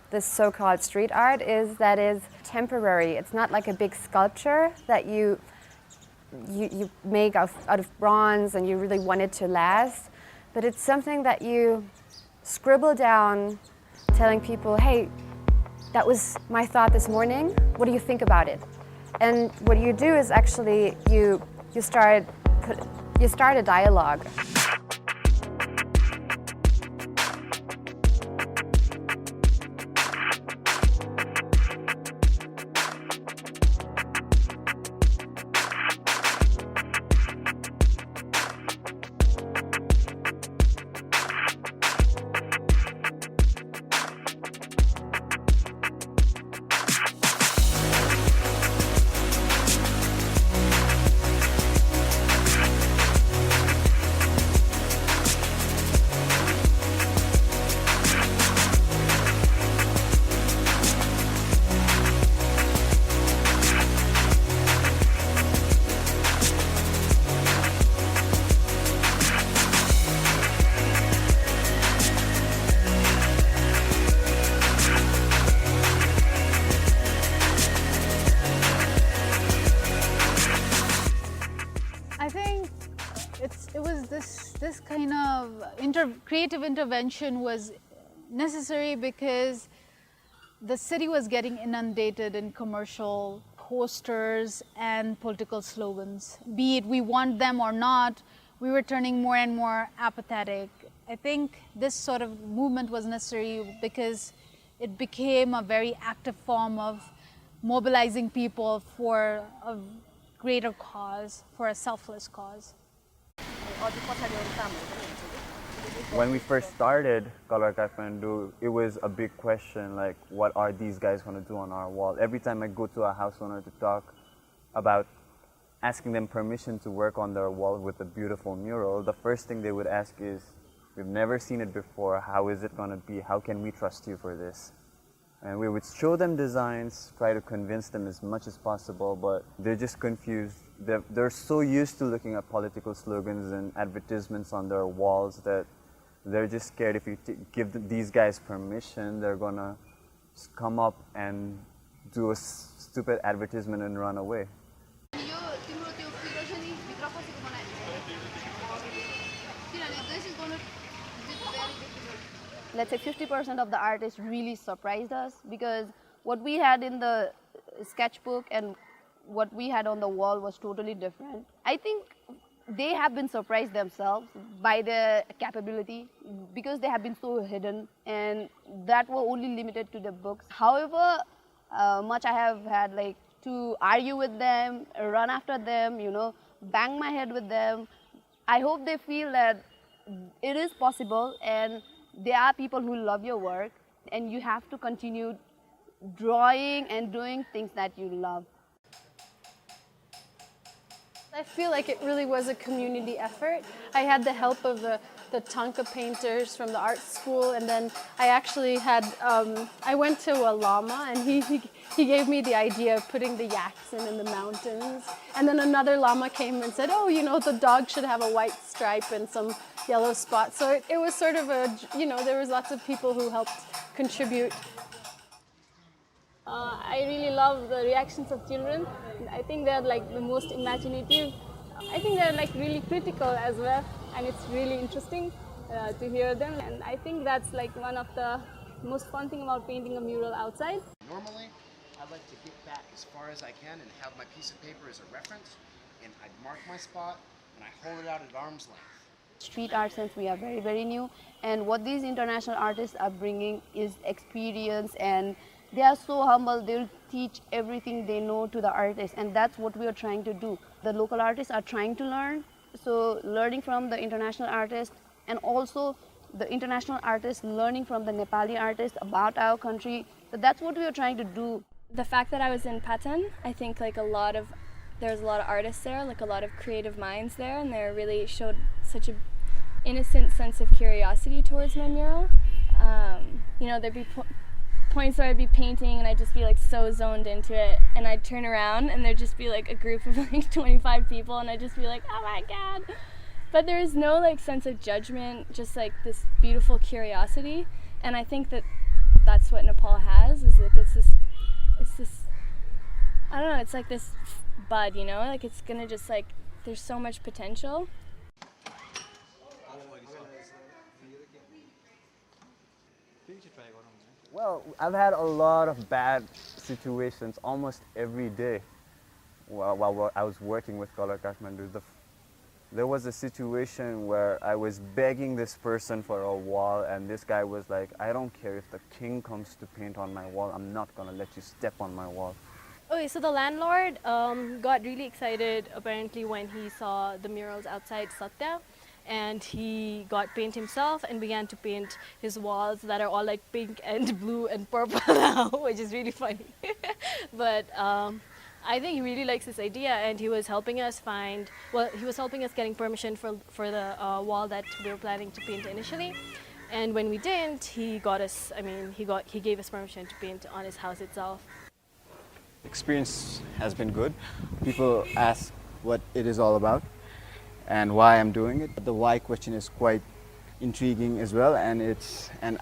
this so-called street art is that is temporary. It's not like a big sculpture that you make out of bronze and you really want it to last, but it's something that you scribble down, telling people, hey, that was my thought this morning, what do you think about it? And what you do is actually you start a dialogue. This kind of creative intervention was necessary because the city was getting inundated in commercial posters and political slogans. Be it we want them or not, we were turning more and more apathetic. I think this sort of movement was necessary because it became a very active form of mobilizing people for a greater cause, for a selfless cause. When we first started Kolor Kathmandu, it was a big question, like, what are these guys going to do on our wall? Every time I go to a house owner to talk about asking them permission to work on their wall with a beautiful mural, the first thing they would ask is, we've never seen it before, how is it going to be? How can we trust you for this? And we would show them designs, try to convince them as much as possible, but they're just confused. They're so used to looking at political slogans and advertisements on their walls that they're just scared if you give these guys permission, they're gonna come up and do a stupid advertisement and run away. Let's say 50% of the artists really surprised us, because what we had in the sketchbook and what we had on the wall was totally different. I think they have been surprised themselves by their capability, because they have been so hidden and that were only limited to the books. However much I have had to argue with them, run after them, bang my head with them, I hope they feel that it is possible and there are people who love your work, and you have to continue drawing and doing things that you love. I feel like it really was a community effort. I had the help of the Tonka painters from the art school, and then I actually had, I went to a lama and he gave me the idea of putting the yaks in the mountains. And then another lama came and said, oh, the dog should have a white stripe and some yellow spots. So it was sort of there was lots of people who helped contribute. I really love the reactions of children. I think they're the most imaginative. I think they're really critical as well, and it's really interesting to hear them. And I think that's one of the most fun thing about painting a mural outside. Normally, I like to get back as far as I can and have my piece of paper as a reference, and I'd mark my spot and I hold it out at arm's length. Street art, since we are very, very new, and what these international artists are bringing is experience, and they are so humble. They'll teach everything they know to the artists, and that's what we are trying to do. The local artists are trying to learn, so learning from the international artists, and also the international artists learning from the Nepali artists about our country. So that's what we are trying to do. The fact that I was in Patan, I think there's a lot of artists there, a lot of creative minds there, and they really showed such an innocent sense of curiosity towards my mural. There'd be points where I'd be painting and I'd just be so zoned into it, and I'd turn around and there'd just be a group of 25 people, and I'd just be oh my god. But there is no sense of judgment, just this beautiful curiosity, and I think that's what Nepal I don't know, it's like this bud, you know, like it's gonna just like, there's so much potential. Well, I've had a lot of bad situations almost every day while I was working with Kolor Kathmandu. There was a situation where I was begging this person for a wall, and this guy was like, I don't care if the king comes to paint on my wall, I'm not gonna let you step on my wall. Okay, so the landlord got really excited apparently when he saw the murals outside Sattya, and he got paint himself and began to paint his walls that are all like pink and blue and purple now, which is really funny. But I think he really likes this idea, and he was helping us getting permission for the wall that we were planning to paint initially. And when we didn't, he gave us permission to paint on his house itself. Experience has been good. People ask what it is all about and why I'm doing it. The why question is quite intriguing as well, and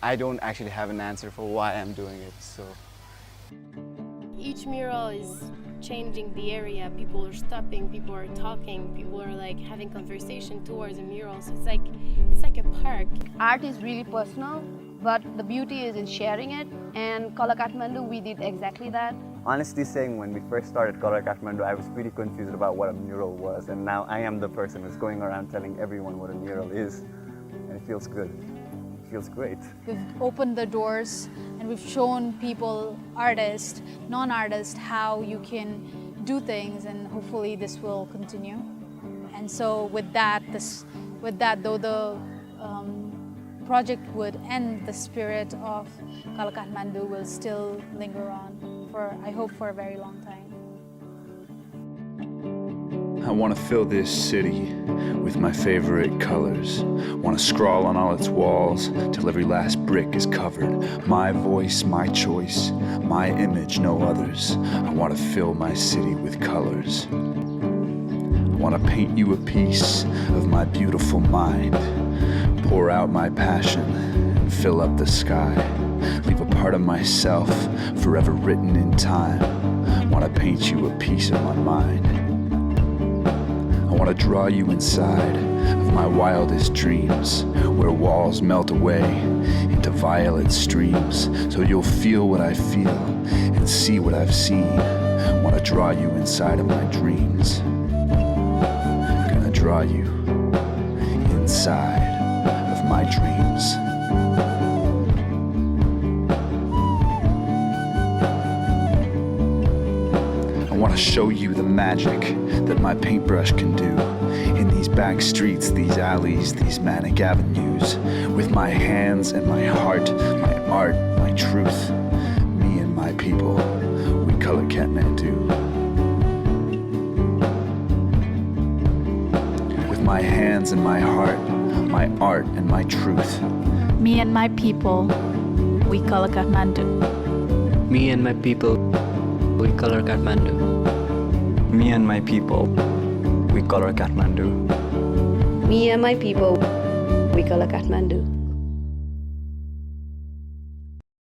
I don't actually have an answer for why I'm doing it. So each mural is changing the area. People are stopping, people are talking, people are like having conversation towards a mural. So it's like a park. Art is really personal, but the beauty is in sharing it, and Kolor Kathmandu, we did exactly that. honestly saying, when we first started Kolor Kathmandu, I was pretty confused about what a mural was, and now I am the person who's going around telling everyone what a mural is, and it feels good. It feels great. We've opened the doors and we've shown people, artists, non-artists, how you can do things, and hopefully this will continue. And so with that, though the project would end, the spirit of Kolor Kathmandu will still linger on for, I hope, for a very long time. I want to fill this city with my favorite colors. Want to scrawl on all its walls till every last brick is covered. My voice, my choice, my image, no others. I want to fill my city with colors. I want to paint you a piece of my beautiful mind. Pour out my passion and fill up the sky. Leave a part of myself forever written in time. I want to paint you a piece of my mind. I want to draw you inside of my wildest dreams, where walls melt away into violet streams, so you'll feel what I feel and see what I've seen. I want to draw you inside of my dreams. Gonna draw you inside of my dreams. I want to show you the magic that my paintbrush can do in these back streets, these alleys, these manic avenues. With my hands and my heart, my art, my truth, me and my people, we color Kathmandu. With my hands and my heart, my art and my truth. Me and my people, we color Kathmandu. Me and my people, we color Kathmandu. Me and my people, we color Kathmandu. Me and my people, we color Kathmandu.